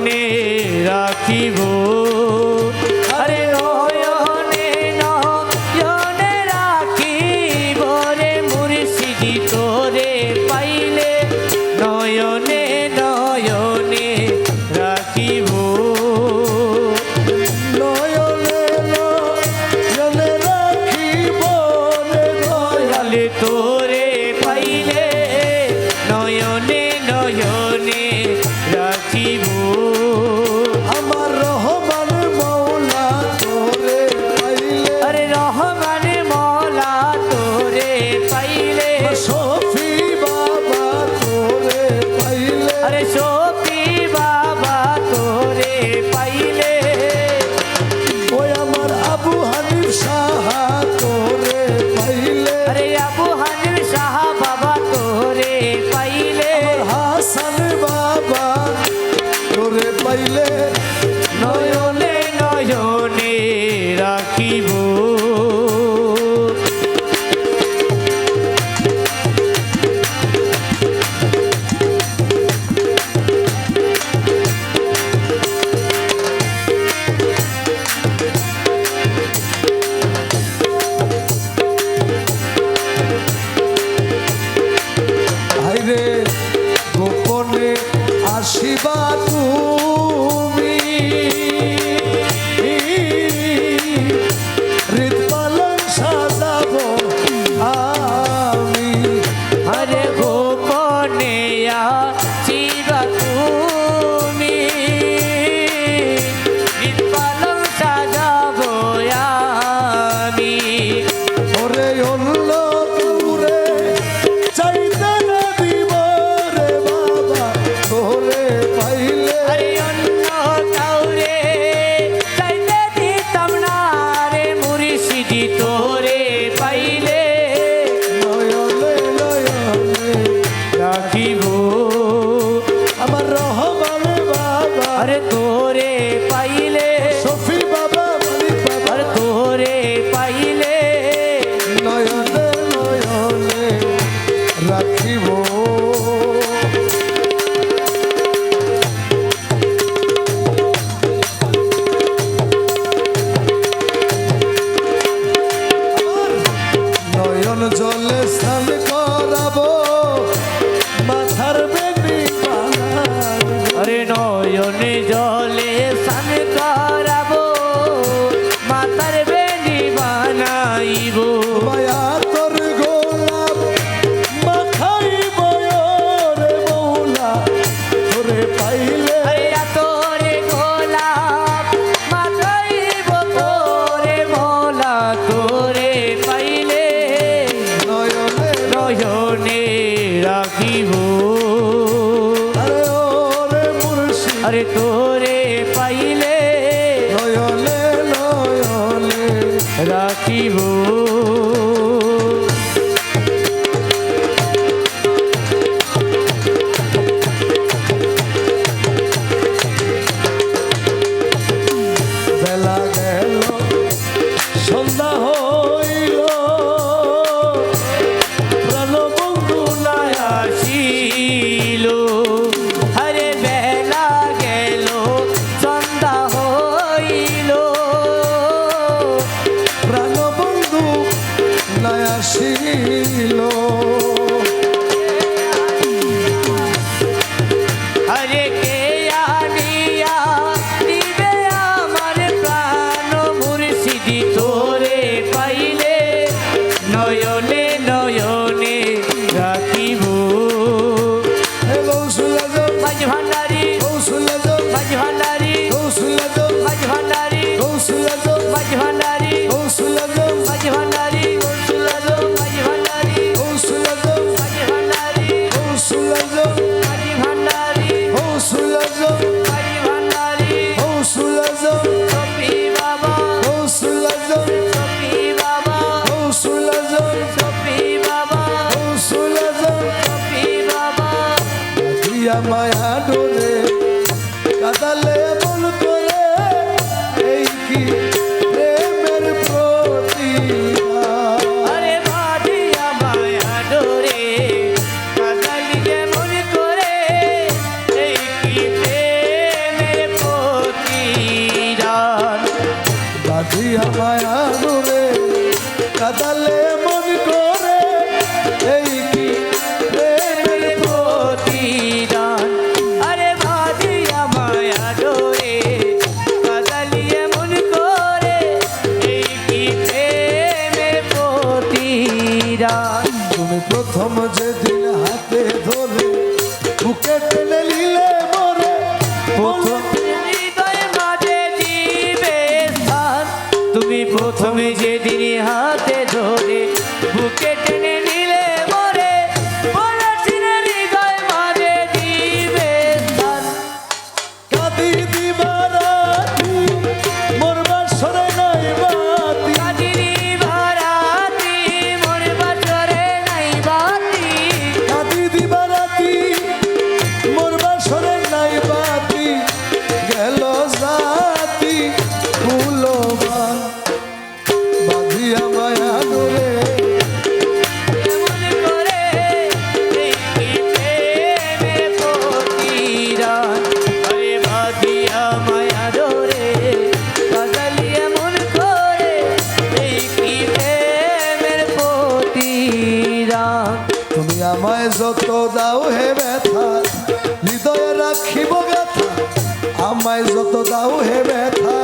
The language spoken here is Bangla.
নয়নে রাখিব আরে নয়নে নয়নে রাখিব রে মুর্শিদি তোরে পাইলে নয়নে নয়নে রাখিব নয়নে নয়নে রাখিব রে দয়ালে তোরে পাইলে নয়নে নয়নে রাখিব আমার রহমান মৌলা তোরে পাইলে আরে রহমান মৌলা তোরে পাইলে শফি বাবা তোরে পাইলে আরে শফি বাবা তোরে পাইলে ওই আমার আবু হানিফ সাহা তোরে পাইলে আরে আবু হানিফ শাহ বাবা তোরে পাইলে হাসান বাবা তোরে পাইলে নয়নে নয়নে রাখিব হাইরে গোপনে আসিবা তুমি হৃদ পালন সাজাবো আমি আরে গোপনে আসিবা তুমি পালন সাজাবো আমি ওরে অন্য পুরে চাইতে না দিব রে বাবা তোরে পাইলে আরে অন্য কাউরে চাইতে দিতাম না রে মুর্শিদি তোরে পাইলে নয়নে নয়নে রাখিব আমার রহমান বাবা আরে তোরে পাইলে শফি বাবা মালিক বাবা আর তোরে পাইলে নয়নে নয়নে রাখিব নয়ন জলে স্নান করাবো মাথার বেনি বানাবো আরে নয়নে জলে স্নান করাবো মাতার বেনি বানাইব মায়া তোর গোলাপ মাখাইব রে মৌলা তোরে পাইলে আইয়া তোরে গোলাপ মাতাইব তোরে মোলা তোরে পাইলে নয়নে নয়নে রাখিব আরে ওরে মুর্শিদ আরে তোরে পাইলে নয়নে নয়নে রাখিব বেলা গেল সন্ধ্যা হইল প্রাণবন্ধু নাই আসিল হরে বেলা গেল সন্ধ্যা হইল প্রাণবন্ধু নাই আসিল হরে কে আনিয়া দিবে আমার প্রাণ মুর্শিদি তোরে পাইলে নয়নে নয়নে রাখিব গৌসুলাজম মাঝ ভান্ডারি গৌসুলাজম মাঝ ভান্ডারি গৌসুলাজম মাঝ ভান্ডারি গৌসুলাজম মাঝ ভান্ডারি গৌসুলাজম মাঝ ভান্ডারি মাঝ ভান্ডারি গৌসুলাজম মাঝ ভান্ডারি গৌসুলাজম মাঝ ভান্ডারি গৌসুলাজম মাঝ ভান্ডারি গৌসুলাজম সফি বাবা গৌসুলাজম সফি বাবা গৌসুলাজম সফি বাবা গৌসুলাজম সফি বাবা দিয়া মায়া ডোরে কাদালে মন করে এই কি প্রেমের প্রতিভা আরে বাদিয়া মায়া ডোরে কাদালি যে মন করে এই কি প্রেমের প্রথম হৃদয় মাঝে দিবে স্থান তুমি প্রথমে যেদিন হাতে ধরে বুকে টেনে নিলে মরে বলেছিলে হৃদয় মাঝে দিবে স্থান কাঁদি দিবারাতি মোর বাসরে নাই বাতি কাজিনী ভারাতি মোর বাছরে নাই বাতি কাঁদি দিবারাতি মোর বাসরে নাই বাতি গেল জাতি ফুলবান বাঁধিয়া মায়া ডোরে এমন করে এই কি প্রেমের প্রতিদান আরে বাঁধিয়া মায়া ডোরে কাজালি এমন করে এই কি প্রেমের প্রতিদান তুমি আমায় যত দাও হে ব্যথা হৃদয়ে রাখিব ব্যথা আমায় যত দাও হে ব্যথা